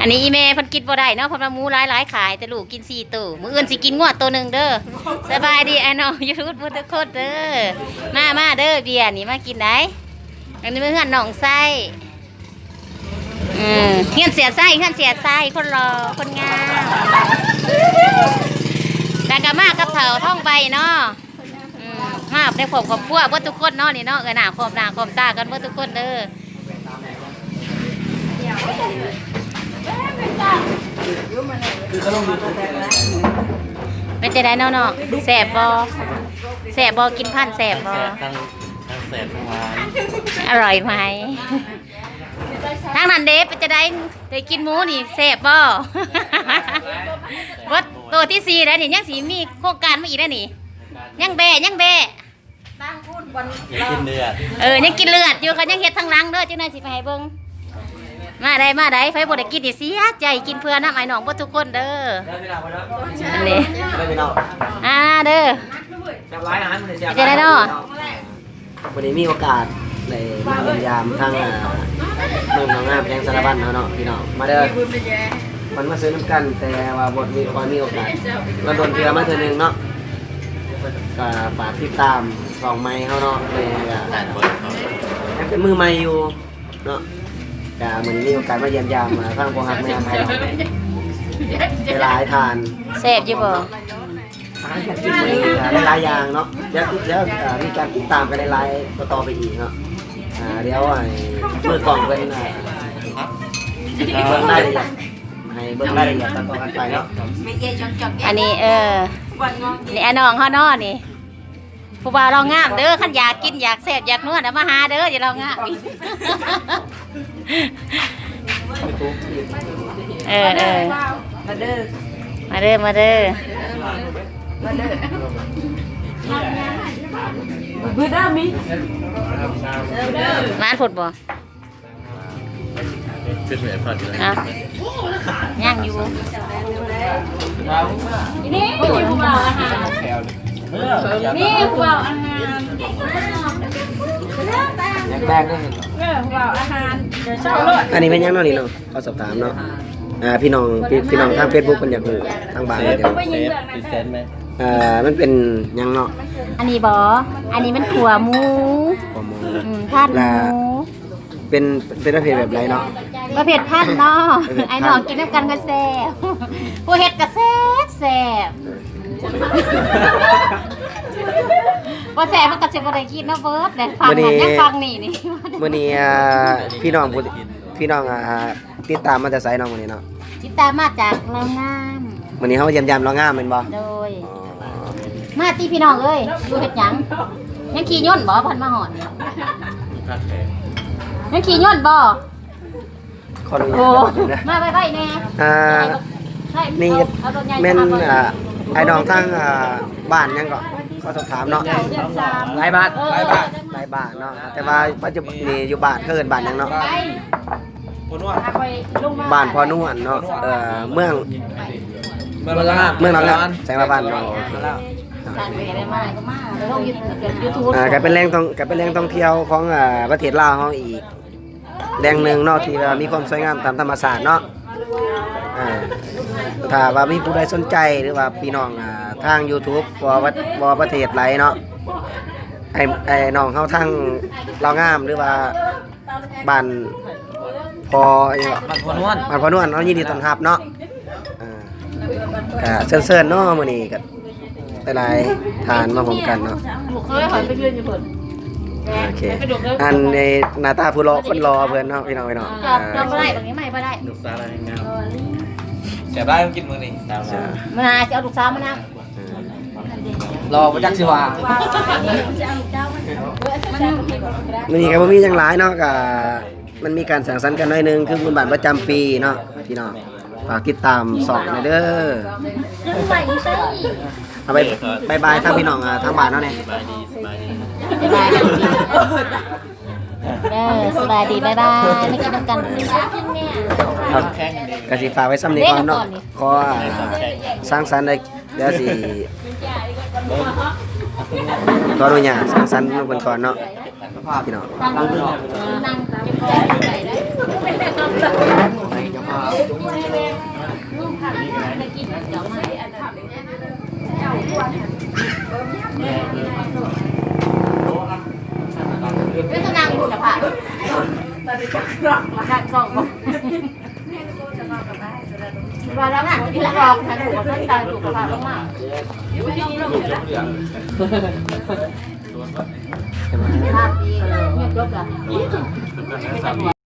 อันนี้อีเมย์เพิ่นกินบ่ได้เนาะเพิ่นว่าหมูหลายๆขายแต่ลูกกิน4ตัวมื้ออื่นสิกินงวดตัวนึงเด้อสบายดีไอ้น้องยูทูบเพิ่นทุกคนเด้อมาเด้อเบียร์นี่มากินได้อันนี้มื้อเฮือนน้องไส้เฮือนเสียไส้คนรอคนงามแต่ก็มากับเฒ่าท่องใบเนาะมาในผมกับพวกเบิดทุกคนเนาะนี่เนาะหน้าคอมตากันเบิดทุกคนเด้อเป็นจะได้เนาะแสบบ่กินพันแสบบ่ทั้งแสบทั้งหวานอร่อยไหมทางนั้นเด้เป็นจะได้กินหมูนี่แสบบ่วัดตัวที่4แล้วนี่ยังสีมีโครงการมาอีกแล้วนี่ยังแบตั้งพูดบนยังกินเลือดยังกินเลือดอยู่เขายังเฮ็ดทางหลังเด้อจังได๋สิไปให้เบิ่งมาได้ไฟบ่ได้กินดิเสียใจกินเพื่อน้ำไอ้น้องบ่ทุกคนเด้ออันนี้เด้อจะได้เนาะวันนี้มีโอกาสในมาเยี่ยมยามทางเมืองหนองงามแพงสารบัญเนาะพี่น้องมาเด้อมันมาซื้อน้ำกันแต่ว่าบทมีโอกาสเราโดนเทือมาเทือนึงเนาะก็ฝากติดตาม2ไม้เขาเนาะเลยยังเป็นมือใหม่อยู่เนาะแต่เหมือนมีโอกาสมาเยี่ยมยามมาทางพวกฮักแม่ไทยหลายทานแซ่บอยู่บ่หลายอย่างเนาะแล้วมีการติดตามกันหลายต่อไปอีกเนาะเดี๋ยวเปิดกล่องเป็นเบิ่งได้เลยให้เบิ่งได้เลยต่อกันไปเนาะอันนี้นี่ไอ้น้องเฮาเนาะนี่ผู้บ่าวเรางามเด้อคันอยากกินอยากแซ่บอยากนวดมาหาเด้ออย่าเรางามมาเด้อบื้อด้ามิร้านผดบ่เป็นเหมือนพอดีเลยย่างอยู่นี่ผู้บ่าวอาหารนี่ผู้บ่าวอาหารแรกได้ผู้บ่าวอาหารอันนี้เป็นยังเนาะนี่เนาะเขาสอบถามเนาะพี่น้องทาง Facebook เพิ่นอยากรู้ทางบ้านเดี๋ยวเป็นเซนไหมมันเป็นยังเนาะอันนี้บ่อันนี้มันขัวหมูพัดหมูเป็นประเภทแบบไรเนาะประเภทพัดเนาะไอ้น้องกินน้ำกันก็แซ่บผู้เฮ็ดก็แซ่บบ่แซ่บมันก็สิบ่ได้กินเนาะเบิดแต่ฟังยังฟังนี่มื้อนี้พี่น้องติดตามมาแต่ไสน้องมื้อนี้เนาะติดตามมาจากเรางาม มื้อนี้เฮาเยี่ยมยามเรางามแม่นบ่โดยมาตีพี่น้องเอ้ยอยู่เฮ็ดหยังยังขี่ย่นบ่พันมาหอดยังขี่ย่นบ่ขออนุญาตมาไว้ๆแน่นี่แม่นไอ้น้องทางบ้านยังก็ขอสอบถามเนาะหลายบาทเนาะแต่ว่าปัจจุบันนี้อยู่บ้านเอิ้นบ้านยังเนาะบ้านพอนวลเนาะเมืองนั่นแหละใช่มาบ้านเนาะก็เป็นแหล่งท่องเที่ยวของประเทศลาวเฮาอีกแหล่งนึงเนาะที่มีความสวยงามตามธรรมชาติเนาะถ้าว่ามีผู้ใดสนใจหรือว่าพี่น้องทาง YouTube บ่ประเทศไหลเนาะไอ้น้องเฮาทางลาวงามหรือว่าบ้านพอบ้านพอนวลเฮายินดีต้อนรับเนาะก็เชิญๆเนาะมื้อนี้ก็หลายทานมาพร้อมกันเนาะโอเคอันในหน้าตาผู้รอคนรอเพื่อนเนาะพี่น้องจำไม่ได้ตรงนี้ไม่ได้ลูกสาวอะไรงามเสียได้ต้องกินมือนี่มาจะเอาลูกสาวมานั่งรอประจักษ์สิว่ามื้อนี้ก็บ่มีหยังหลายเนาะก็มันมีการสังสรรค์กันหน่อยนึงคือบุญบาทประจำปีเนาะพี่น้องฝากติดตาม2หน่อยเด้อเอาไปบายทางพี่น้องทางบ้านเนาะเนี่ยสบายดีสบายดีบ๊ายบายไม่กินน้ำกันกสิฝากไว้ซ้ำนี้ก่อนเนาะขอสร้างสรรค์ได้เดี๋ยวสิขออนุญาตสร้างสรรค์เพิ่นก่อนเนาะ ภาพพี่น้อง ตั้ง ตั้ง เ พี่น้อง นั่งเก็บของใส่ได้ เจ้าภาพ จะกินเดี๋ยวมาไม่ต้องนั่งดูนะค่ะมาขัดกล่องมาแล้วน่ะที่เราลองทานถูกกับต้นตาลถูกกับปลามากภาพดีเงียบจบละ